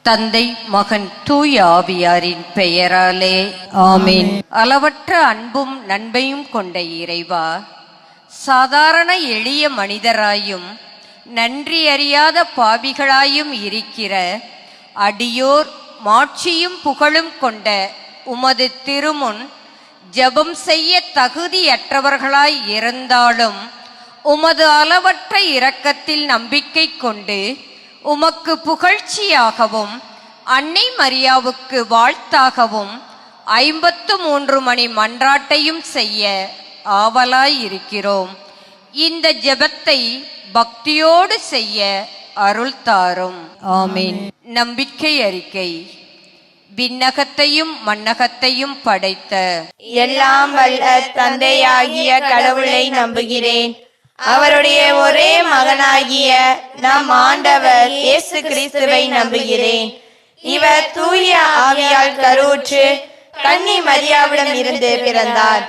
தந்தை, மகன், தூய ஆவியாரின் பெயராலே ஆமீன். அளவற்ற அன்பும் நன்மையும் கொண்ட இறைவா, சாதாரண எளிய மனிதராயும் நன்றி அறியாத பாவிகளாயும் இருக்கிற அடியோர் மாட்சியும் புகழும் கொண்ட உமது திருமுன் ஜெபம் செய்ய தகுதியற்றவர்களாய் இருந்தாலும் உமது அளவற்ற இரக்கத்தில் நம்பிக்கை கொண்டு உமக்கு புகழ்ச்சியாகவும் அன்னை மரியாவுக்கு வாழ்த்தாகவும் 53 மணி மன்றாட்டையும் செய்ய ஆவலாயிருக்கிறோம். இந்த ஜெபத்தை பக்தியோடு செய்ய அருள் தாரும். ஆமீன். நம்பிக்கை அறிக்கை. விண்ணகத்தையும் மண்ணகத்தையும் படைத்த எல்லாம் வல்ல தந்தையாகிய கடவுளை நம்புகிறேன். அவருடைய ஒரே மகனாகிய நம் ஆண்டவர் இயேசு கிறிஸ்துவை நம்புகிறேன். இவர் தூய ஆவியால் கருவுற்று கன்னி மரியாவிடம் இருந்து பிறந்தார்.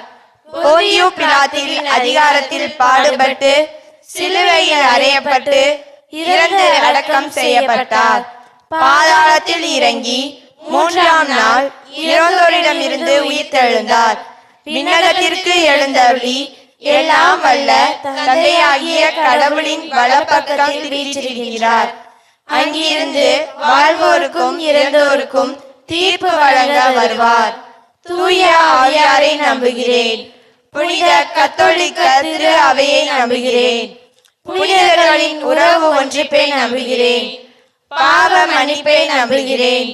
போலியோ பிலாத்தில் அதிகாரத்தில் பாடுபட்டு சிலுவையில் அறையப்பட்டு இறந்து அடக்கம் செய்யப்பட்டார். பாதாளத்தில் இறங்கி 3ஆம் நாள் இறந்தோரிடம் இருந்து உயிர்த்தெழுந்தார். விண்ணகத்திற்கு எழுந்தருளி எல்லாம் வல்ல தந்தையாகிய கடவுளின் வலப்பக்கத்தில் வீற்றிருக்கிறார். அங்கிருந்து வாழ்வோருக்கும் இறந்தோருக்கும் தீர்ப்பு வழங்க வருவார். தூய ஆவியாரை நம்புகிறேன். புனித கத்தோலிக்க திரு அவையை நம்புகிறேன். புனிதர்களின் உறவு ஒன்றிப்பை நம்புகிறேன். பாவ மன்னிப்பை நம்புகிறேன்.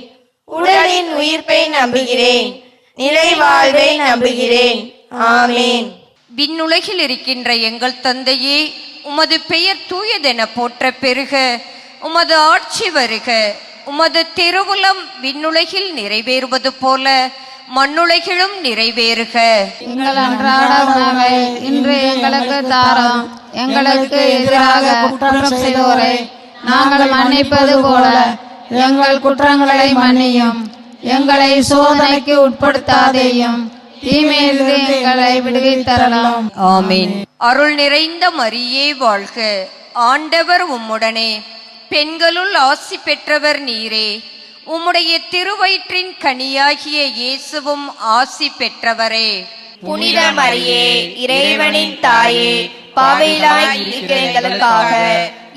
உடலின் உயிர்ப்பை நம்புகிறேன். நிலை வாழ்வை நம்புகிறேன். ஆமீன். விண்ணுலகில் இருக்கின்ற எங்கள் தந்தையே, உமது பெயர் தூயதென போற்ற பெருக. உமது ஆட்சி வருக. உமது திருவுளம் விண்ணுலகில் நிறைவேறுவது போல மண்ணுலகிலும் நிறைவேறுக. எங்கள் அன்றாட உணவை இன்று எங்களுக்கு தாரும். எங்களுக்கு எதிராக குற்றம் செய்தோரை நாங்கள் மன்னிப்பது போல எங்கள் குற்றங்களை மன்னியும். எங்களை சோதனைக்கு உட்படுத்தாதேயும், தீமையிலிருந்து எங்களை விடுவித்தரலாம். ஆமீன். அருள் நிறைந்த மரியே வாழ்க. ஆண்டவர் உம்முடனே, பெண்களுள் ஆசி பெற்றவர் நீரே. உம்முடைய திருவயிற்றின் கனியாகிய இயேசுவும் ஆசி பெற்றவரே. புனித மரியே, இறைவனின் தாயே, பாவிகளாய் இருக்கிற எங்களுக்காக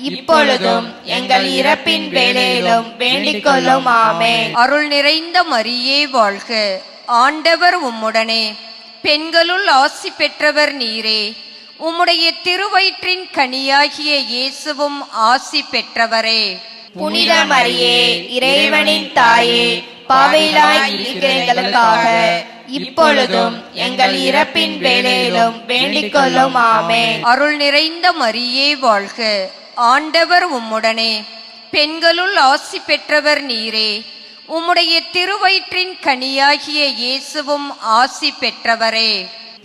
இப்பொழுதும் எங்கள் இறப்பின் வேளையிலும் வேண்டிக் கொள்ளும். ஆமென். அருள் நிறைந்த மரியே வாழ்க. ஆண்டவர் உம்முடனே, பெண்களுள் ஆசி பெற்றவர் நீரே. உம்முடைய திருவயிற்றின் கனியாகிய இயேசுவும் ஆசி பெற்றவரே. புனித மரியே, இறைவனின் தாயே, பாவிகளாய் இருக்கிற எங்களுக்காக இப்பொழுதும் எங்கள் இறப்பின் வேளையிலும் வேண்டிக் கொள்ளும். ஆமென். அருள் நிறைந்த மரியே வாழ்க. ஆண்டவர் உம்முடனே, பெண்களுள் ஆசி பெற்றவர் நீரே. உம்முடைய திருவயிற்றின் கனியாகிய இயேசுவும் ஆசி பெற்றவரே.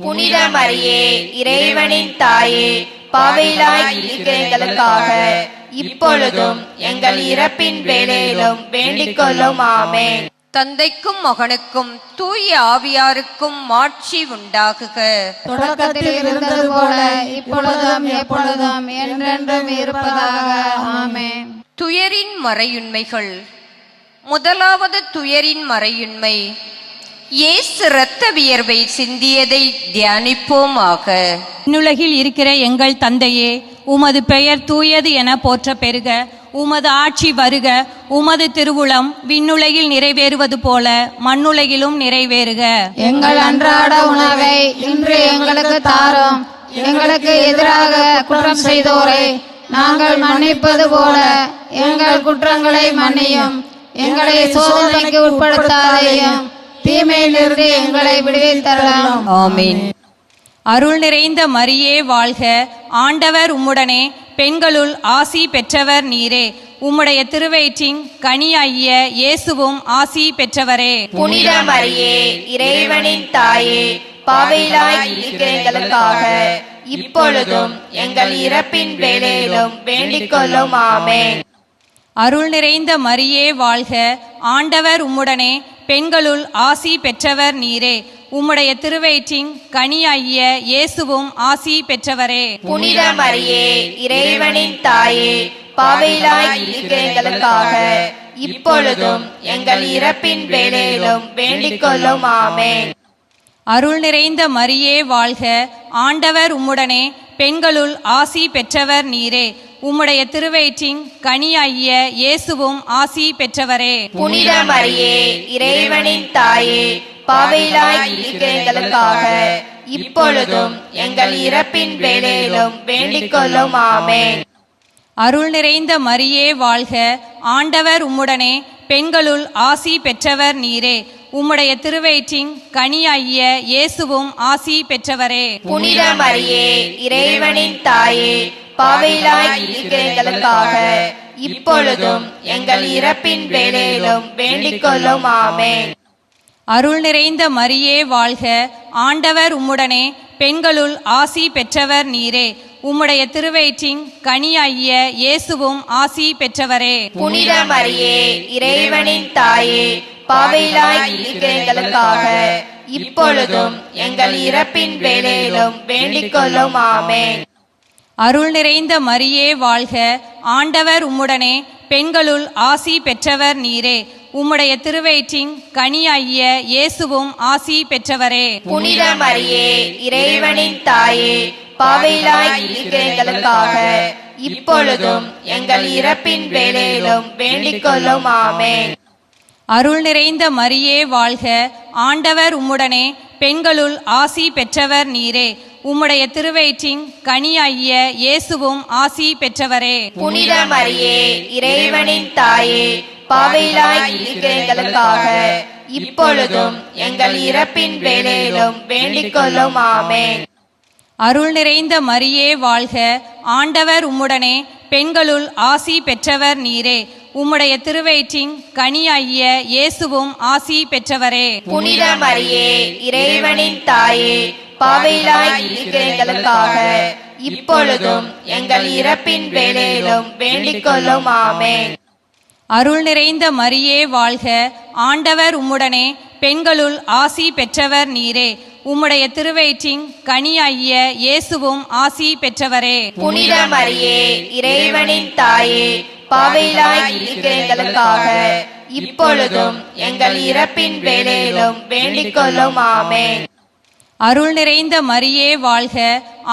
புனித மரியே, இறைவனின் தாயே, பாவிகளாய் இருக்கிற எங்களுக்காக இப்பொழுதும் எங்கள் இறப்பின் வேளையிலும் வேண்டிக் கொள்ளும். ஆமென். தந்தைக்கும் மகனுக்கும் தூய ஆவியாருக்கும் மாட்சி உண்டாகுக. தொடக்கத்தில் இருந்தது போல இப்பொழுதும் எப்பொழுதும் என்றென்றும் இருப்பதாக. ஆமென். துயரின் மறையுண்மைகள். முதலாவது துயரின் மறையுண்மை, இயேசு இரத்த வியர்வை சிந்தியதை தியானிப்போமாக. விண்ணுலகில் இருக்கிற எங்கள் தந்தையே, உமது பெயர் தூயது என போற்ற பெருக. உமது ஆட்சி வருக. உமது திருவுளம் விண்ணுலகில் நிறைவேறுவது போல மண்ணுலகிலும் நிறைவேறுக. எங்கள் அன்றாட உணவை இன்று எங்களுக்கு தாரும். எங்களுக்கு எதிராக குற்றம் செய்தோரை நாங்கள் மன்னிப்பது போல எங்கள் குற்றங்களை மன்னியும். எங்களை சோதனைக்கு உட்படுத்தாதேயும், தீமையிலிருந்து எங்களை விடுவித்தரலாம். ஆமீன். அருள் நிறைந்த மரியே வாழ்க. ஆண்டவர் உம்முடனே, பெண்களுள் ஆசி பெற்றவர் நீரே. உம்முடைய திருவயிற்றின் கனியாகிய இயேசுவும் ஆசி பெற்றவரே. புனித மரியே, இறைவனின் தாயே, பாவிகளாய் இருக்கிற எங்களுக்காக இப்பொழுதும் எங்கள் இறப்பின் வேளையிலும் வேண்டிக் கொள்ளும். ஆமென். அருள் நிறைந்த மரியே வாழ்க. ஆண்டவர் உம்முடனே, பெண்களுள் ஆசி பெற்றவர் நீரே. உம்முடைய திருவயிற்றின் கனியாகிய இயேசுவும் ஆசி பெற்றவரே. புனித மரியே, இறைவனின் தாயே, பாவிகளாய் இருக்கிற எங்களுக்காக இப்பொழுதும் எங்கள் இறப்பின் வேளையிலும் வேண்டிக் கொள்ளும் ஆமென். அருள் நிறைந்த மரியே வாழ்க, ஆண்டவர் உம்முடனே, பெண்களுள் ஆசி பெற்றவர் நீரே. உம்முடைய திருவயிற்றின் கனியாகிய இயேசுவும் ஆசி பெற்றவரே. புனித மரியே, இறைவனின் தாயே, பாவிகளாய் இருக்கிற எங்களுக்காக இப்பொழுதும் எங்கள் இறப்பின் வேளையிலும் வேண்டிக் கொள்ளும் ஆமென். அருள் நிறைந்த மரியே வாழ்க, ஆண்டவர் உம்முடனே, பெண்களுள் ஆசி பெற்றவர் நீரே. உம்முடைய திருவயிற்றின் கனியாகிய இயேசுவும் ஆசி பெற்றவரே. புனித மரியே, இறைவனின் தாயே, பாவிகளாய் இருக்கிற எங்களுக்காக இப்பொழுதும் எங்கள் இறப்பின் வேளையிலும் வேண்டிக் கொள்ளும் ஆமென். அருள் நிறைந்த மரியே வாழ்க, ஆண்டவர் உம்முடனே, பெண்களுள் ஆசி பெற்றவர் நீரே. உம்முடைய திருவயிற்றின் கனியாகிய இயேசுவும் ஆசி பெற்றவரே. புனித மரியே, இறைவனின் தாயே, பாவிகளாய் இருக்கிற எங்களுக்காக இப்பொழுதும் எங்கள் இறப்பின் வேளையிலும் வேண்டிக் கொள்ளும் ஆமென். அருள் நிறைந்த மரியே வாழ்க, ஆண்டவர் உம்முடனே, பெண்களுள் ஆசி பெற்றவர் நீரே. உம்முடைய திருவயிற்றின் கனியாகிய இயேசுவும் ஆசி பெற்றவரே. புனித மரியே, இறைவனின் தாயே, பாவிகளாய் இருக்கிற எங்களுக்காக இப்பொழுதும் எங்கள் இறப்பின் வேளையிலும் வேண்டிக் கொள்ளும் ஆமென். அருள் நிறைந்த மரியே வாழ்க, ஆண்டவர் உம்முடனே, பெண்களுள் ஆசி பெற்றவர் நீரே. உம்முடைய திருவயிற்றின் கனியாகிய இயேசுவும் ஆசி பெற்றவரே. புனித மரியே, இறைவனின் தாயே, பாவிகளாய் இருக்கிற எங்களுக்காக இப்பொழுதும் எங்கள் இறப்பின் வேளையிலும் வேண்டிக் கொள்ளும் ஆமென். அருள் நிறைந்த மரியே வாழ்க, ஆண்டவர் உம்முடனே, பெண்களுள் ஆசி பெற்றவர் நீரே. உம்முடைய திருவயிற்றின் கனியாகிய இயேசுவும் ஆசி பெற்றவரே. புனித மரியே, இறைவனின் தாயே, பாவிகளாய் இருக்கிற எங்களுக்காக இப்பொழுதும் எங்கள் இறப்பின் வேளையிலும் வேண்டிக் கொள்ளும் ஆமென். அருள் நிறைந்த மரியே வாழ்க, ஆண்டவர் உம்முடனே, பெண்களுள் ஆசி பெற்றவர் நீரே. உம்முடைய திருவயிற்றின் கனியாகிய இயேசுவும் ஆசி பெற்றவரே. புனித மரியே, இறைவனின் தாயே, பாவிகளாய் இருக்கிற எங்களுக்காக இப்பொழுதும் எங்கள் இறப்பின் வேளையிலும் வேண்டிக் கொள்ளும் ஆமென். அருள் நிறைந்த மரியே வாழ்க,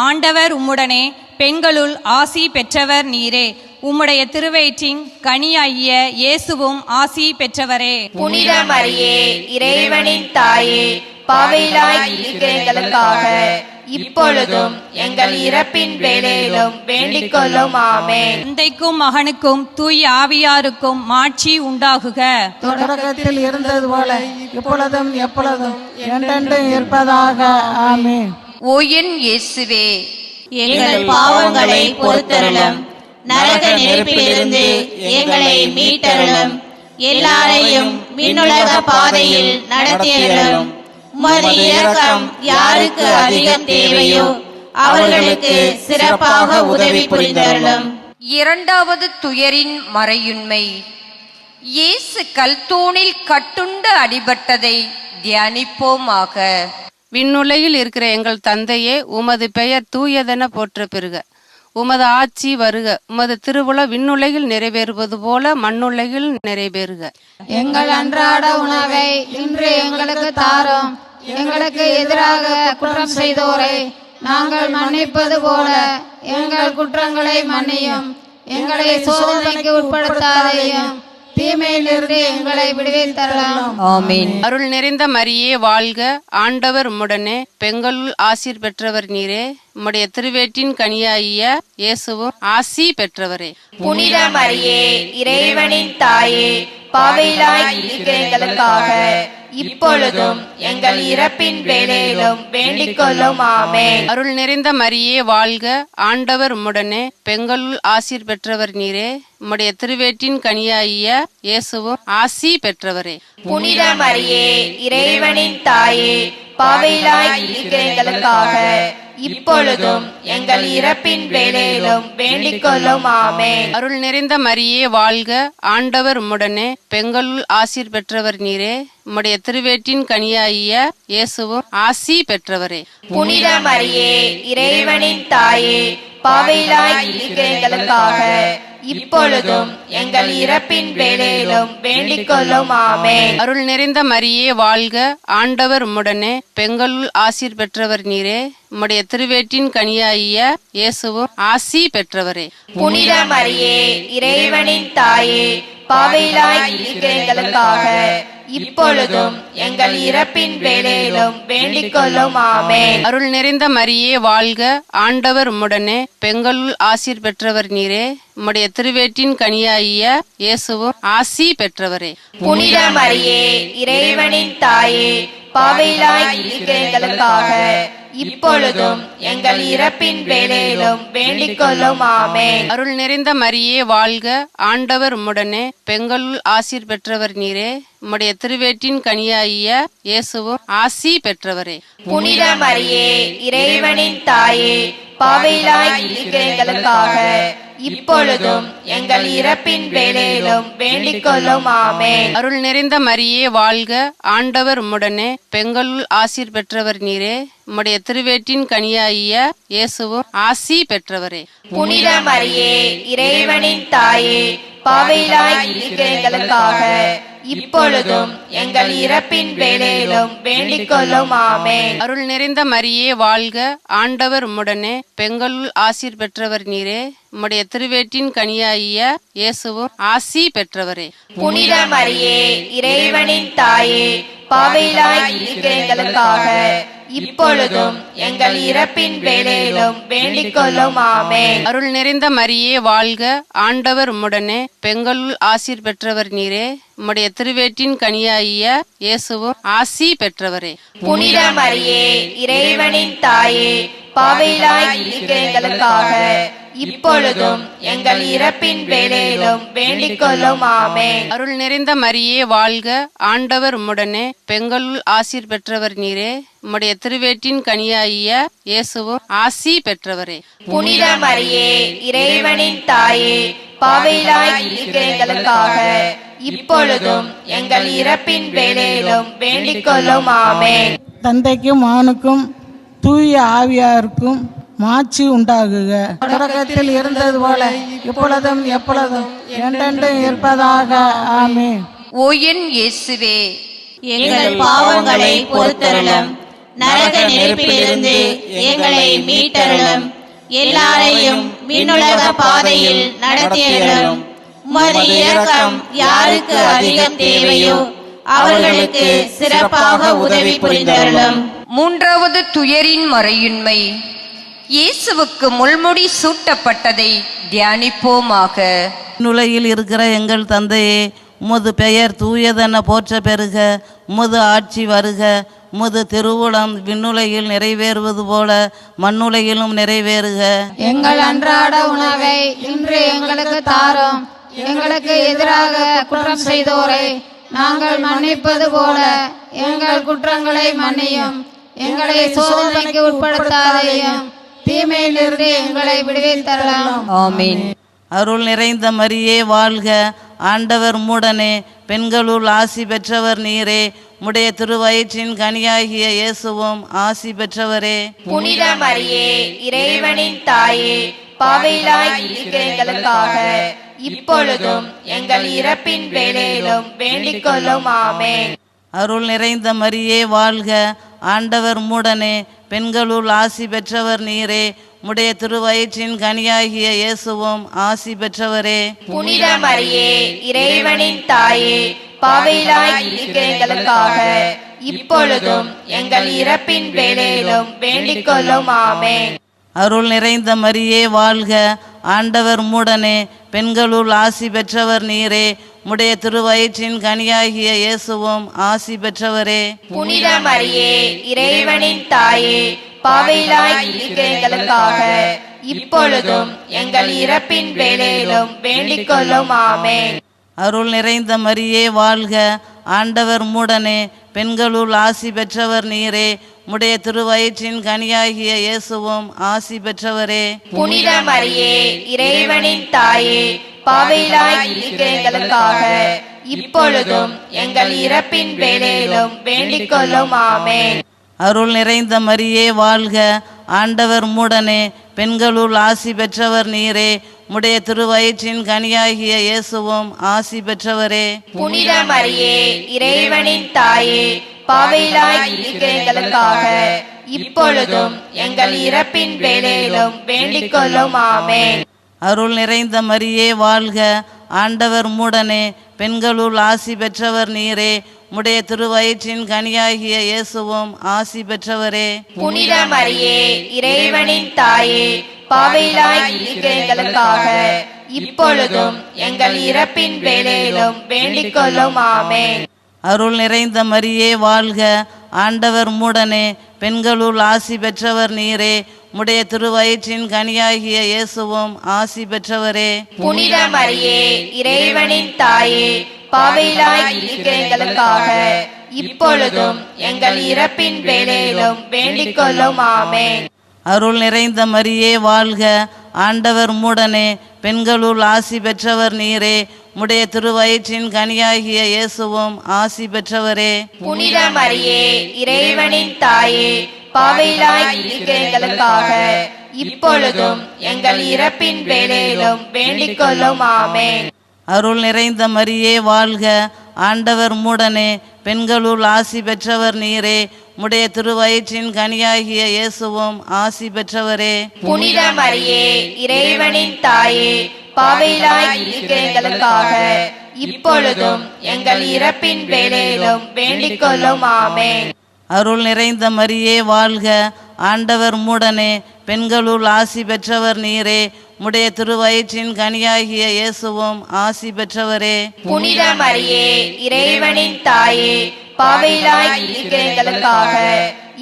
ஆண்டவர் உம்முடனே, பெண்களுள் ஆசி பெற்றவர் நீரே. உம்முடைய திருவயிற்றின் கனியாகிய இயேசுவும் ஆசி பெற்றவரே. புனித மரியே, இறைவனின் தாயே, பாவிகளாய் இருக்கிற எங்களுக்காக இப்பொழுதும் எங்கள் இறப்பின் வேளையிலும் வேண்டிக் கொள்ளும் ஆமென். தந்தைக்கும் மகனுக்கும் தூய் ஆவியாருக்கும் மாட்சி உண்டாகுக. தொடக்கத்தில் இருந்தது போல இப்பொழுதும் எப்பொழுதும் என்றென்றும் இருப்பதாக. ஆமென். ஓ என் இயேசுவே, எங்கள் பாவங்களை பொறுத்தருளும், நரக நெருப்பிலிருந்து எங்களை மீட்டருளும், எல்லாரையும் விண்ணுலக பாதையில் நடத்தியருளும். உமது இரக்கம் யாருக்கு அதிகம் தேவையோ அவர்களுக்கு சிறப்பாக உதவி புரிந்தருளும். இரண்டாவது துயரின் மறையுண்மை. இயேசு கல்தூணில் கட்டுண்டு அடிபட்டதை தியானிப்போமாக. விண்ணுலகில் இருக்கிற எங்கள் தந்தையே, உமது பெயர் தூயதென போற்ற பெறுக. உமது ஆட்சி வருக. உமது திருவுள விண்ணுலகில் நிறைவேறுவது போல மண்ணுலகில் நிறைவேறுக. எங்கள் அன்றாட உணவை இன்று எங்களுக்கு தாரும். எங்களுக்கு எதிராக குற்றம் செய்தோரை நாங்கள் மன்னிப்பது போல எங்கள் குற்றங்களை மன்னியும். எங்களை சோதனைக்கு உட்படுத்தாதையும், தீமையிலிருந்து எங்களை விடுவித்தரலாம். ஆமென். அருள் நிறைந்த மரியே வாழ்க, ஆண்டவர் உம்முடனே, பெண்களுள் ஆசீர் பெற்றவர் நீரே. உம்முடைய திருவேற்றின் கனியாகிய இயேசுவும் ஆசி பெற்றவரே. புனித மரியே, இறைவனின் தாயே, பாவிகளாய் இருக்கிற எங்களுக்காக இப்பொழுதும் எங்கள் இறப்பின் வேளையிலும் வேண்டிக் கொள்ளும் ஆமென். அருள் நிறைந்த மரியே வாழ்க, ஆண்டவர் உம்முடனே, பெண்களுள் ஆசீர் பெற்றவர் நீரே. உம்முடைய திருவேற்றின் கனியாகிய இயேசுவும் ஆசி பெற்றவரே. புனித மரியே, இறைவனின் தாயே, பாவிகளாய் இருக்கிற எங்களுக்காக இப்பொழுதும் எங்கள் இறப்பின் வேளையிலும் வேண்டிக் கொள்ளும் ஆமென். அருள் நிறைந்த மரியே வாழ்க, ஆண்டவர் உம்முடனே, பெண்களுள் ஆசீர் பெற்றவர் நீரே. உம்முடைய திருவேற்றின் கனியாகிய இயேசுவும் ஆசி பெற்றவரே. புனித மரியே, இறைவனின் தாயே, பாவிகளாய் இருக்கிற எங்களுக்காக இப்பொழுதும் எங்கள் இறப்பின் வேளையிலும் வேண்டிக் கொள்ளும் ஆமென். அருள் நிறைந்த மரியே வாழ்க, ஆண்டவர் உம்முடனே, பெண்களுள் ஆசீர் பெற்றவர் நீரே. உம்முடைய திருவேற்றின் கனியாகிய இயேசுவும் ஆசி பெற்றவரே. புனித மரியே, இறைவனின் தாயே, பாவிகளாய் இருக்கிற எங்களுக்காக இப்பொழுதும் எங்கள் இறப்பின் வேளையிலும் வேண்டிக் கொள்ளும் ஆமென். அருள் நிறைந்த மரியே வாழ்க, ஆண்டவர் உம்முடனே, பெண்களுள் ஆசீர் பெற்றவர் நீரே. உம்முடைய திருவேற்றின் கனியாகிய இயேசுவும் ஆசி பெற்றவரே. புனித மரியே, இறைவனின் தாயே, பாவிகளாய் இருக்கிற எங்களுக்காக இப்பொழுதும் எங்கள் இறப்பின் வேளையிலும் வேண்டிக் கொள்ளும் ஆமென். அருள் நிறைந்த மரியே வாழ்க, ஆண்டவர் உம்முடனே, பெண்களுள் ஆசீர் பெற்றவர் நீரே. உம்முடைய திருவேற்றின் கனியாகிய இயேசுவும் ஆசி பெற்றவரே. புனித மரியே, இறைவனின் தாயே, பாவிகளாய் இருக்கிற எங்களுக்காக இப்பொழுதும் எங்கள் இறப்பின் வேளையிலும் வேண்டிக் கொள்ளும் ஆமென். அருள் நிறைந்த மரியே வாழ்க, ஆண்டவர் உம்முடனே, பெண்களுள் ஆசீர் பெற்றவர் நீரே. உம்முடைய திருவேற்றின் கனியாகிய இயேசுவும் ஆசி பெற்றவரே. புனித மரியே, இறைவனின் தாயே, பாவிகளாய் இருக்கிற எங்களுக்காக இப்பொழுதும் எங்கள் இறப்பின் வேளையிலும் வேண்டிக் கொள்ளும் ஆமென். அருள் நிறைந்த மரியே வாழ்க, ஆண்டவர் உம்முடனே, பெண்களுள் ஆசீர் பெற்றவர் நீரே. உம்முடைய திருவேற்றின் கனியாகிய இயேசுவும் ஆசி பெற்றவரே. புனித மரியே, இறைவனின் தாயே, பாவிகளாய் இருக்கிற எங்களுக்காக இப்பொழுதும் எங்கள் இறப்பின் வேளையிலும் வேண்டிக் கொள்ளும் ஆமென். அருள் நிறைந்த மரியே வாழ்க, ஆண்டவர் உம்முடனே, பெண்களுள் ஆசீர் பெற்றவர் நீரே. உம்முடைய திருவேற்றின் கனியாகிய இயேசுவும் ஆசி பெற்றவரே. புனித மரியே, இறைவனின் தாயே, பாவிகளாய் இருக்கிற எங்களுக்காக இப்பொழுதும் எங்கள் இறப்பின் வேளையிலும் வேண்டிக் கொள்ளும் ஆமென். அருள் நிறைந்த மரியே வாழ்க, ஆண்டவர் உம்முடனே, பெண்களுள் ஆசீர் பெற்றவர் நீரே. உம்முடைய திருவேற்றின் கனியாகிய இயேசுவும் ஆசி பெற்றவரே. புனித மரியே, இறைவனின் தாயே, பாவிகளாய் இருக்கிற எங்களுக்காக இப்பொழுதும் எங்கள் இறப்பின் வேளையிலும் வேண்டிக் கொள்ளும் ஆமென். தந்தைக்கும் மகனுக்கும் தூய ஆவியாருக்கும் மாட்சி உண்டாகுக. தொடக்கத்தில் இருந்தது போல இப்பொழுதும் எப்பொழுதும் என்றென்றும் இருப்பதாக. ஆமென். ஓ என் இயேசுவே, எங்கள் பாவங்களை பொறுத்தருளும், நரக நெருப்பிலிருந்து எங்களை மீட்டருளும், எல்லாரையும் விண்ணுலக பாதையில் நடத்தியருளும். உமது இரக்கம் யாருக்கு அதிகம் தேவையோ அவர்களுக்கு சிறப்பாக உதவி புரிந்தருளும். மூன்றாவது துயரின் மறையுண்மை. இயேசுவுக்கு முள்முடி சூட்டப்பட்டதை தியானிப்போமாக. விண்ணுலகில் இருக்கிற எங்கள் தந்தையே, உமது பெயர் தூயதென போற்ற பெறுக. உமது ஆட்சி வருக. உமது திருவுளம் விண்ணுலகில் நிறைவேறுவது போல மண்ணுலகிலும் நிறைவேறுக. எங்கள் அன்றாட உணவை இன்று எங்களுக்கு தாரும். எங்களுக்கு எதிராக குற்றம் செய்தோரை நாங்கள் மன்னிப்பது போல எங்கள் குற்றங்களை மன்னியும். எங்களை சோதனைக்கு உட்படுத்தாதையும், தீமையிலிருந்து எங்களை விடுவித்தரலாம். ஆமென். அருள் நிறைந்த மரியே வாழ்க, ஆண்டவர் உம்முடனே, பெண்களுள் ஆசி பெற்றவர் நீரே. உம்முடைய திருவயிற்றின் கனியாகிய இயேசுவும் ஆசி பெற்றவரே. புனித மரியே, இறைவனின் தாயே, பாவிகளாய் இருக்கிற எங்களுக்காக இப்பொழுதும் எங்கள் இறப்பின் வேளையிலும் வேண்டிக் கொள்ளும் ஆமென். அருள் நிறைந்த மரியே வாழ்க, ஆண்டவர் உம்முடனே, பெண்களுள் ஆசி பெற்றவர் நீரே. உம்முடைய திருவயிற்றின் கனியாகிய இயேசுவும் ஆசி பெற்றவரே. புனித மரியே, இறைவனின் தாயே, பாவிகளாய் இருக்கிற எங்களுக்காக இப்பொழுதும் எங்கள் இறப்பின் வேளையிலும் வேண்டிக் கொள்ளும் ஆமென். அருள் நிறைந்த மரியே வாழ்க, ஆண்டவர் உம்முடனே, பெண்களுள் ஆசி பெற்றவர் நீரே. உம்முடைய திருவயிற்றின் கனியாகிய இயேசுவும் ஆசி பெற்றவரே. புனித மரியே, இறைவனின் தாயே, பாவிகளாய் இருக்கிற எங்களுக்காக இப்பொழுதும் எங்கள் இறப்பின் வேளையிலும் வேண்டிக் கொள்ளும் ஆமென். அருள் நிறைந்த மரியே வாழ்க, ஆண்டவர் உம்முடனே, பெண்களுள் ஆசி பெற்றவர் நீரே. உம்முடைய திருவயிற்றின் கனியாகிய இயேசுவும் ஆசி பெற்றவரே. புனித மரியே, இறைவனின் தாயே, பாவிகளாய் இருக்கிற எங்களுக்காக இப்பொழுதும் எங்கள் இறப்பின் வேளையிலும் வேண்டிக் கொள்ளும் ஆமென். அருள் நிறைந்த மரியே வாழ்க, ஆண்டவர் உம்முடனே, பெண்களுள் ஆசி பெற்றவர் நீரே. உம்முடைய திருவயிற்றின் கனியாகிய இயேசுவும் ஆசி பெற்றவரே. புனித மரியே, இறைவனின் தாயே, பாவிகளாய் இருக்கிற எங்களுக்காக இப்பொழுதும் எங்கள் இறப்பின் வேளையிலும் வேண்டிக் கொள்ளும். ஆமென். அருள் நிறைந்த மரியே வாழ்க, ஆண்டவர் உம்முடனே. பெண்களுள் ஆசி பெற்றவர் நீரே. உம்முடைய திருவயிற்றின் கனியாகிய இயேசுவும் ஆசி பெற்றவரே. புனித மரியே, இறைவனின் தாயே, பாவிகளாய் இருக்கிற எங்களுக்காக இப்பொழுதும் எங்கள் இறப்பின் வேளையிலும் வேண்டிக் கொள்ளும். ஆமென். அருள் நிறைந்த மரியே வாழ்க, ஆண்டவர் உம்முடனே. பெண்களுள் ஆசி பெற்றவர் நீரே. உம்முடைய திருவயிற்றின் கனியாகிய இயேசுவும் ஆசி பெற்றவரே. புனித மரியே, இறைவனின் தாயே, பாவிகளாய் இருக்கிற எங்களுக்காக இப்பொழுதும் எங்கள் இறப்பின் வேளையிலும் வேண்டிக் கொள்ளும். ஆமென். அருள் நிறைந்த மரியே வாழ்க, ஆண்டவர் உம்முடனே. பெண்களுள் ஆசி பெற்றவர் நீரே. உம்முடைய திருவயிற்றின் கனியாகிய இயேசுவும் ஆசி பெற்றவரே. புனித மரியே, இறைவனின் தாயே, பாவிகளாய் இருக்கிற எங்களுக்காக இப்பொழுதும் எங்கள் இறப்பின் வேளையிலும் வேண்டிக் கொள்ளும். ஆமென். அருள் நிறைந்த மரியே வாழ்க, ஆண்டவர் உம்முடனே. பெண்களுள் ஆசி பெற்றவர் நீரே. உம்முடைய திருவயிற்றின் கனியாகிய இயேசுவும் ஆசி பெற்றவரே. புனித மரியே, இறைவனின் தாயே, பாவிகளாய் இருக்கிற எங்களுக்காக இப்பொழுதும் எங்கள் இறப்பின் வேளையிலும் வேண்டிக் கொள்ளும். ஆமென். அருள் நிறைந்த மரியே வாழ்க, ஆண்டவர் உம்முடனே. பெண்களுள் ஆசி பெற்றவர் நீரே. உம்முடைய திருவயிற்றின் கனியாகிய இயேசுவும் ஆசி பெற்றவரே. புனித மரியே, இறைவனின் தாயே, பாவிகளாய் இருக்கிற எங்களுக்காக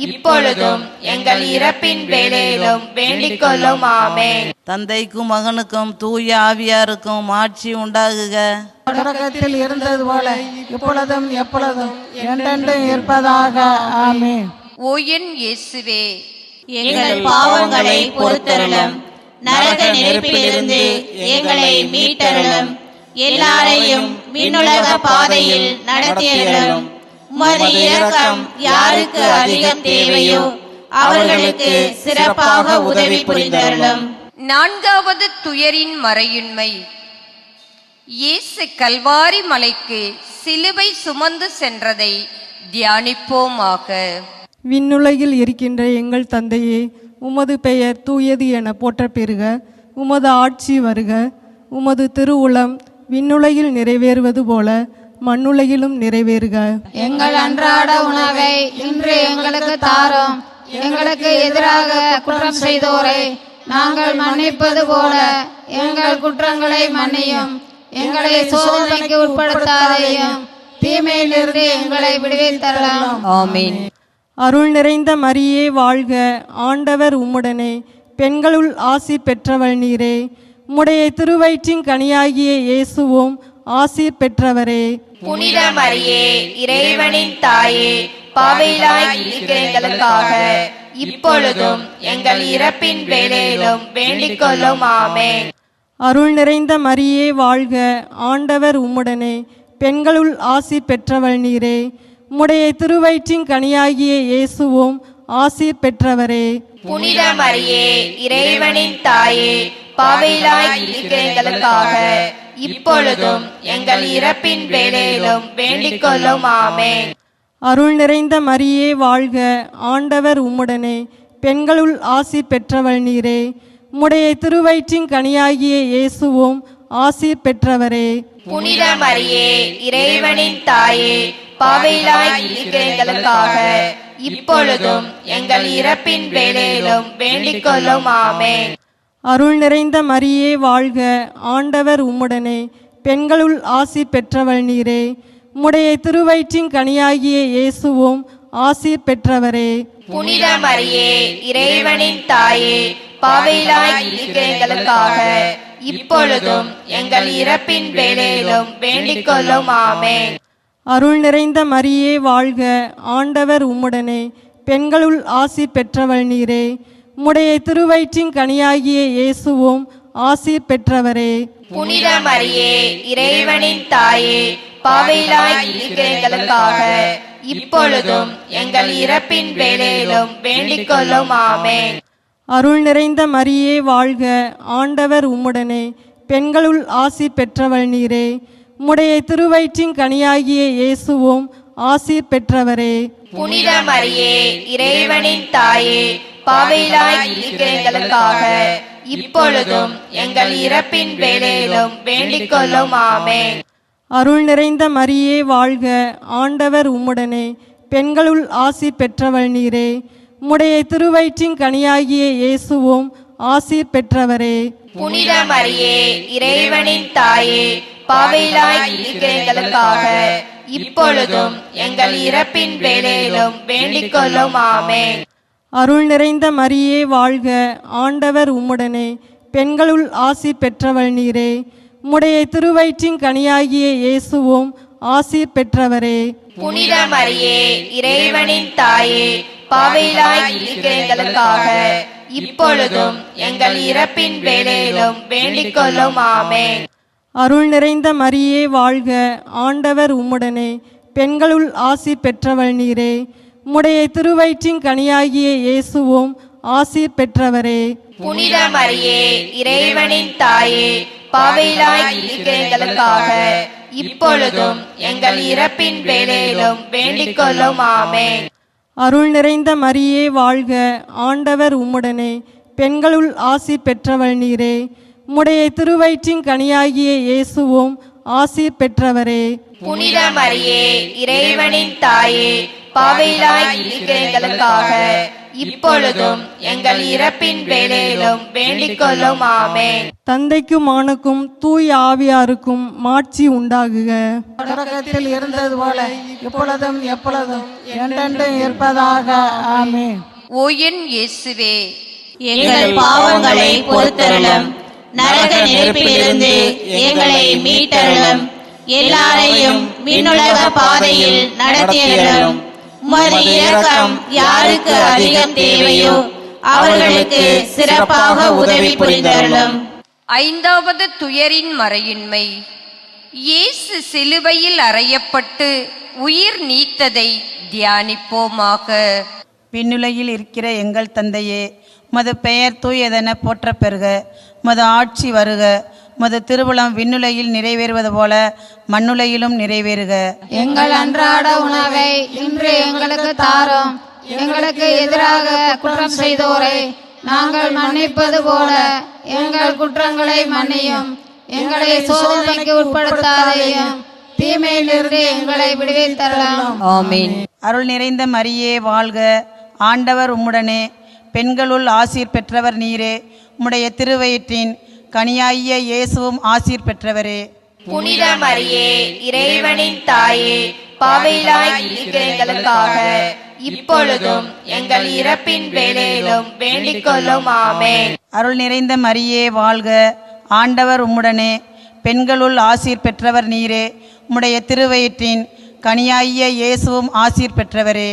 இப்பொழுதும் எங்கள் இறப்பின் வேளையிலும் வேண்டிக் கொள்ளும். ஆமென். தந்தைக்கும் மகனுக்கும் தூய ஆவியாருக்கும் ஆட்சி உண்டாகுக. தொடக்கத்தில் இருந்தது போல இப்பொழுதும் எப்பொழுதும் என்றென்றும் இருப்பதாக. ஆமென். ஓ என் இயேசுவே, எங்கள் பாவங்களை பொறுத்தருளும். நரக நெருப்பிலிருந்து எங்களை மீட்டருளும். எல்லாரையும் விண்ணுலக பாதையில் நடத்தியருளும். உமது இரக்கம் யாருக்கு அதிகம் தேவையோ அவர்களுக்கு சிறப்பாக உதவி புரிந்தருளும். நான்காவது துயரின் மறையுண்மை. இயேசு கல்வாரி மலைக்கு சிலுவை சுமந்து சென்றதை தியானிப்போமாக. விண்ணுலகில் இருக்கின்ற எங்கள் தந்தையே, உமது பெயர் தூயது என போற்ற பெறுக. உமது ஆட்சி வருக. உமது திருவுளம் விண்ணுலகில் நிறைவேறுவது போல மண்ணுலகிலும் நிறைவேறுக. எங்கள் அன்றாட உணவை இன்று எங்களுக்கு தாரும். எங்களுக்கு எதிராக குற்றம் செய்தோரை நாங்கள் மன்னிப்பது போல எங்கள் குற்றங்களை மன்னியும். எங்களை சோதனைக்கு உட்படுத்தாதையும், தீமையிலிருந்து எங்களை விடுவித்தரலாம். ஆமென். அருள் நிறைந்த மரியே வாழ்க, ஆண்டவர் உம்முடனே. பெண்களுள் ஆசி பெற்றவள் நீரே. உம்முடைய திருவயிற்றின் கனியாகிய இயேசுவும் ஆசீர் பெற்றவரே. புனித மரியே, இறைவனின் தாயே, பாவிகளாய் இருக்கிற எங்களுக்காக இப்பொழுதும் எங்கள் இறப்பின் வேளையிலும் வேண்டிக் கொள்ளும். ஆமென். அருள் நிறைந்த மரியே வாழ்க, ஆண்டவர் உம்முடனே. பெண்களுள் ஆசி பெற்றவள் நீரே. உம்முடைய திருவயிற்றின் கனியாகிய இயேசுவும் ஆசீர் பெற்றவரே. புனித மரியே, இறைவனின் தாயே, பாவிகளாய் இருக்கிற எங்களுக்காக இப்பொழுதும் எங்கள் இறப்பின் வேளையிலும் வேண்டிக் கொள்ளும். ஆமென். அருள் நிறைந்த மரியே வாழ்க, ஆண்டவர் உம்முடனே. பெண்களுள் ஆசி பெற்றவள் நீரே. உம்முடைய திருவயிற்றின் கனியாகிய இயேசுவும் ஆசீர் பெற்றவரே. புனித மரியே, இறைவனின் தாயே, பாவிகளாய் இருக்கிற எங்களுக்காக இப்பொழுதும் எங்கள் இறப்பின் வேளையிலும் வேண்டிக் கொள்ளும். ஆமென். அருள் நிறைந்த மரியே வாழ்க, ஆண்டவர் உம்முடனே. பெண்களுள் ஆசி பெற்றவள் நீரே. உம்முடைய திருவயிற்றின் கனியாகிய இயேசுவும் ஆசீர் பெற்றவரே. புனித மரியே, இறைவனின் தாயே, பாவிகளாய் இருக்கிற எங்களுக்காக இப்பொழுதும் எங்கள் இறப்பின் வேளையிலும் வேண்டிக் கொள்ளும். ஆமென். அருள் நிறைந்த மரியே வாழ்க, ஆண்டவர் உம்முடனே. பெண்களுள் ஆசி பெற்றவள் நீரே. உம்முடைய திருவயிற்றின் கனியாகிய இயேசுவும் ஆசீர் பெற்றவரே. புனித மரியே, இறைவனின் தாயே, பாவிகளாய் இருக்கிற எங்களுக்காக இப்பொழுதும் எங்கள் இறப்பின் வேளையிலும் வேண்டிக் கொள்ளும். ஆமென். அருள் நிறைந்த மரியே வாழ்க, ஆண்டவர் உம்முடனே, பெண்களுள் ஆசீர் பெற்றவள் நீரே. உம்முடைய திருவயிற்றின் கனியாகிய இயேசுவும் ஆசீர் பெற்றவரே. புனித மரியே, இறைவனின் தாயே, பாவிகளாய் இருக்கிற எங்களுக்காக இப்பொழுதும் எங்கள் இறப்பின் வேளையிலும் வேண்டிக் கொள்ளும். ஆமென். அருள் நிறைந்த மரியே வாழ்க, ஆண்டவர் உம்முடனே, பெண்களுள் ஆசீர் பெற்றவள் நீரே. உம்முடைய திருவயிற்றின் கனியாகிய இயேசுவும் ஆசீர் பெற்றவரே. புனித மரியே, இறைவனின் தாயே, பாவிகளாய் இருக்கிற எங்களுக்காக இப்பொழுதும் எங்கள் இறப்பின் வேளையிலும் வேண்டிக் கொள்ளும். ஆமென். அருள் நிறைந்த மரியே வாழ்க, ஆண்டவர் உம்முடனே, பெண்களுள் ஆசீர் பெற்றவள் நீரே. உம்முடைய திருவயிற்றின் கனியாகிய இயேசுவும் ஆசீர் பெற்றவரே. புனித மரியே, இறைவனின் தாயே, பாவிகளாய் இருக்கிற எங்களுக்காக இப்பொழுதும் எங்கள் இறப்பின் வேளையிலும் வேண்டிக் கொள்ளும். ஆமென். அருள் நிறைந்த மரியே வாழ்க, ஆண்டவர் உம்முடனே, பெண்களுள் ஆசீர் பெற்றவள் நீரே. உம்முடைய திருவயிற்றின் கனியாகிய இயேசுவும் ஆசீர் பெற்றவரே. புனித மரியே, இறைவனின் தாயே, பாவிகளாய் இருக்கிற எங்களுக்காக இப்பொழுதும் எங்கள் இறப்பின் வேளையிலும் வேண்டிக் கொள்ளும். ஆமென். அருள் நிறைந்த மரியே வாழ்க, ஆண்டவர் உம்முடனே, பெண்களுள் ஆசீர் பெற்றவள் நீரே. உம்முடைய திருவயிற்றின் கனியாகிய இயேசுவும் ஆசீர் பெற்றவரே. புனித மரியே, இறைவனின் தாயே, பாவிகளாய் இருக்கிற எங்களுக்காக இப்பொழுதும் எங்கள் இறப்பின் வேளையிலும் வேண்டிக் கொள்ளும். ஆமென். தந்தைக்கும் மானுக்கும் தூய் ஆவியாருக்கும் மாட்சி உண்டாகுக. தொடக்கத்தில் இருந்தது போல இப்பொழுதும் எப்பொழுதும் என்றென்றும் இருப்பதாக. ஆமென். ஓ என் இயேசுவே, எங்கள் பாவங்களை பொறுத்தருளும், நரக நெருப்பிலிருந்து எங்களை மீட்டருளும், எல்லாரையும் விண்ணுலக பாதையில் நடத்தியருளும். உமது இரக்கம் யாருக்கு அதிகம் தேவையோ அவர்களுக்கு சிறப்பாக உதவி புரிந்தருளும். ஐந்தாவது துயரின் மறையின்மை. இயேசு சிலுவையில் அறையப்பட்டு உயிர் நீத்ததை தியானிப்போமாக. விண்ணுலகில் இருக்கிற எங்கள் தந்தையே, உமது பெயர் தூயதென போற்றப் பெறுக. உமது ஆட்சி வருக. உமது திருவுளம் விண்ணுலகில் நிறைவேறுவது போல மண்ணுலகிலும் நிறைவேறுக. எங்கள் அன்றாட உணவை இன்று எங்களுக்கு தாரும். எங்களுக்கு எதிராக குற்றம் செய்தோரை நாங்கள் மன்னிப்பது போல எங்கள் குற்றங்களை மன்னியும். எங்களை சோதனைக்கு உட்படுத்தாதேயும், தீமையிலிருந்து எங்களை விடுவித்தரலாம். ஆமென். அருள் நிறைந்த மரியே வாழ்க, ஆண்டவர் உம்முடனே, பெண்களுள் ஆசீர் பெற்றவர் நீரே. உம்முடைய திருவயிற்றின் கனியாகிய இயேசுவும் ஆசீர் பெற்றவரே. புனித மரியே, இறைவனின் தாயே, பாவிகளாய் இருக்கிற எங்களுக்காக இப்பொழுதும் எங்கள் இறப்பின் வேளையிலும் வேண்டிக் கொள்ளும். ஆமென். அருள் நிறைந்த மரியே வாழ்க, ஆண்டவர் உம்முடனே, பெண்களுள் ஆசீர் பெற்றவர் நீரே. உம்முடைய திருவயிற்றின் கனியாகிய இயேசுவும் ஆசீர் பெற்றவரே.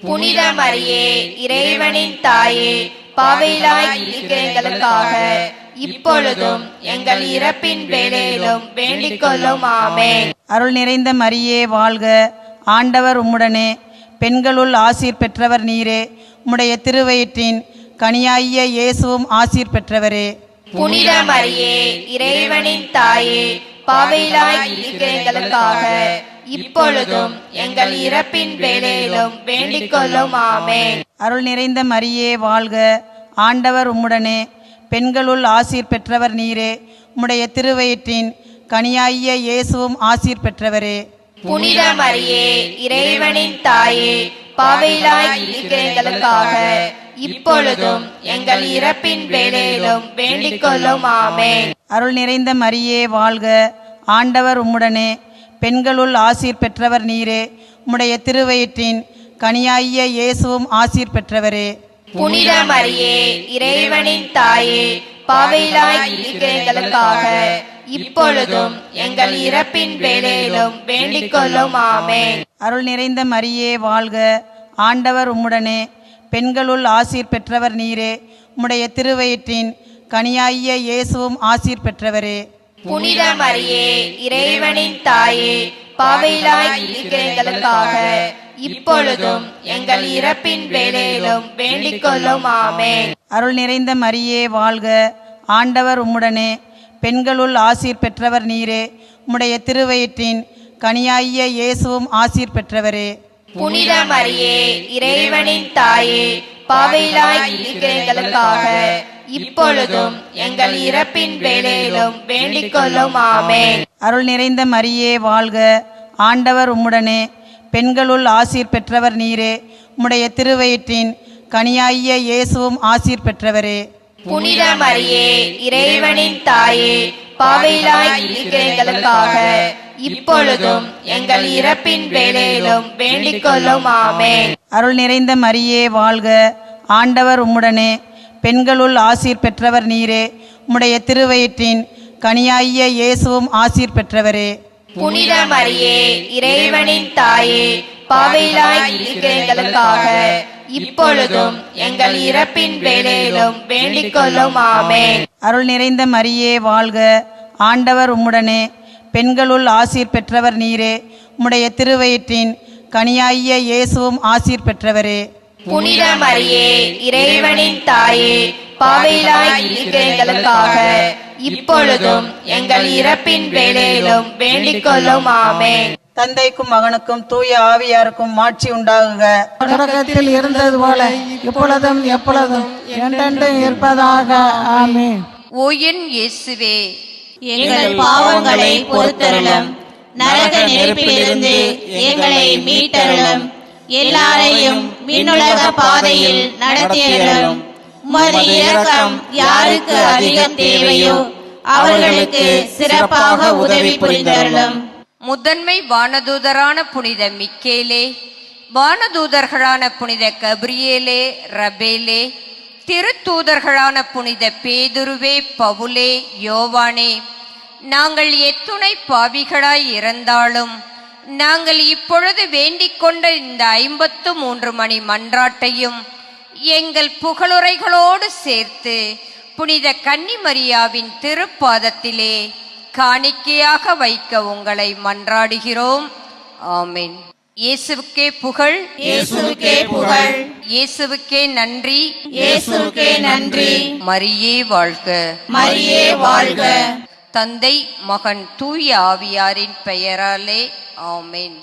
புனித மரியே, இறைவனின் தாயே, பாவிகளாய் இருக்கிற எங்களுக்காக இப்பொழுதும் எங்கள் இறப்பின் வேளையிலும் வேண்டிக் கொள்ளும். ஆமென். அருள் நிறைந்த மரியே வாழ்க, ஆண்டவர் உம்முடனே, பெண்களுள் ஆசீர் பெற்றவர் நீரே. உம்முடைய திருவயிற்றின் கனியாகிய இயேசுவும் ஆசீர் பெற்றவரே. புனித மரியே, இறைவனின் தாயே, பாவிகளாய் இருக்கிற எங்களுக்காக இப்பொழுதும் எங்கள் இறப்பின் வேளையிலும் வேண்டிக் கொள்ளும். ஆமென். அருள் நிறைந்த மரியே வாழ்க, ஆண்டவர் உம்முடனே, பெண்களுள் ஆசீர் பெற்றவர் நீரே. உம்முடைய திருவயிற்றின் கனியாகிய இயேசுவும் ஆசீர் பெற்றவரே. புனித மரியே, இறைவனின் தாயே, பாவிகளாய் இருக்கிற எங்களுக்காக இப்பொழுதும் எங்கள் இறப்பின் வேளையிலும் வேண்டிக் கொள்ளும். ஆமென். அருள் நிறைந்த மரியே வாழ்க, ஆண்டவர் உம்முடனே, பெண்களுள் ஆசீர் பெற்றவர் நீரே. உம்முடைய திருவயிற்றின் கனியாகிய இயேசுவும் ஆசீர் பெற்றவரே. புனித மரியே, இறைவனின் தாயே, பாவிகளாய் இருக்கிற எங்களுக்காக இப்பொழுதும் எங்கள் இறப்பின் வேளையிலும் வேண்டிக் கொள்ளும். ஆமென். அருள் நிறைந்த மரியே வாழ்க, ஆண்டவர் உம்முடனே, பெண்களுள் ஆசீர் பெற்றவர் நீரே. உம்முடைய திருவயிற்றின் கனியாகிய இயேசுவும் ஆசீர் பெற்றவரே. புனித மரியே, இறைவனின் தாயே, பாவிகளாய் இருக்கிற எங்களுக்காக இப்பொழுதும் எங்கள் இறப்பின் வேளையிலும் வேண்டிக் கொள்ளும். ஆமென். அருள் நிறைந்த மரியே வாழ்க, ஆண்டவர் உம்முடனே, பெண்களுள் ஆசீர் பெற்றவர் நீரே. உம்முடைய திருவயிற்றின் கனியாகிய இயேசுவும் ஆசீர் பெற்றவரே. புனித மரியே, இறைவனின் தாயே, பாவிகளாய் இருக்கிற எங்களுக்காக இப்பொழுதும் எங்கள் இறப்பின் வேளையிலும் வேண்டிக் கொள்ளும். ஆமென். அருள் நிறைந்த மரியே வாழ்க, ஆண்டவர் உம்முடனே, பெண்களுள் ஆசீர் பெற்றவர் நீரே. உம்முடைய திருவயிற்றின் கனியாகிய இயேசுவும் ஆசீர் பெற்றவரே. புனித மரியே, இறைவனின் தாயே, பாவிகளாய் இருக்கிற எங்களுக்காக இப்பொழுதும் எங்கள் இறப்பின் வேளையிலும் வேண்டிக் கொள்ளும். ஆமென். அருள் நிறைந்த மரியே வாழ்க, ஆண்டவர் உம்முடனே, பெண்களுள் ஆசீர் பெற்றவர் நீரே. உம்முடைய திருவயிற்றின் கனியாகிய இயேசுவும் ஆசீர் பெற்றவரே. புனித மரியே, இறைவனின் தாயே, பாவிகளாய் இருக்கிற எங்களுக்காக இப்பொழுதும் எங்கள் இறப்பின் வேளையிலும் வேண்டிக் கொள்ளும். ஆமென். அருள் நிறைந்த மரியே வாழ்க, ஆண்டவர் உம்முடனே, பெண்களுள் ஆசீர் பெற்றவர் நீரே. உம்முடைய திருவயிற்றின் கனியாகிய இயேசுவும் ஆசீர் பெற்றவரே. புனித மரியே, இறைவனின் தாயே, பாவிகளாய் இருக்கிற எங்களுக்காக இப்பொழுதும் எங்கள் இறப்பின் வேளையிலும் வேண்டிக் கொள்ளும். ஆமென். தந்தைக்கும் மகனுக்கும் தூய ஆவியாருக்கும் மாட்சி உண்டாகுக. தொடக்கத்தில் இருந்தது போல இப்பொழுதும் எப்பொழுதும் என்றென்றும் இருப்பதாக. ஆமென். ஓ என் இயேசுவே, எங்கள் பாவங்களை பொறுத்தருளும், நரக நெருப்பிலிருந்து எங்களை மீட்டருளும், எல்லாரையும் விண்ணுலக பாதையில் நடத்தியருளும். உமது இரக்கம் யாருக்கு அதிகம் தேவையோ அவர்களுக்கு சிறப்பாக உதவி புரிந்தருளும். முதன்மை வானதூதரான புனித மிக்கேலே, வானதூதர்களான புனித கபிரியேலே, ரபேலே, திருத்தூதர்களான புனித பேதுருவே, பவுலே, யோவானே, நாங்கள் எத்துணை பாவிகளாய் இறந்தாலும் நாங்கள் இப்பொழுது வேண்டிக் கொண்ட இந்த 53 மணி மன்றாட்டையும் எங்கள் புகழுரைகளோடு சேர்த்து புனித கன்னிமரியாவின் திருப்பாதத்திலே காணிக்கையாக வைக்க உங்களை மன்றாடுகிறோம். ஆமென். இயேசுவுக்கே புகழ், இயேசுவுக்கே புகழ், இயேசுவுக்கே நன்றி, இயேசுவுக்கே நன்றி. மரியே வாழ்க, மரியே வாழ்க. தந்தை மகன் தூய ஆவியாரின் பெயராலே ஆமென்.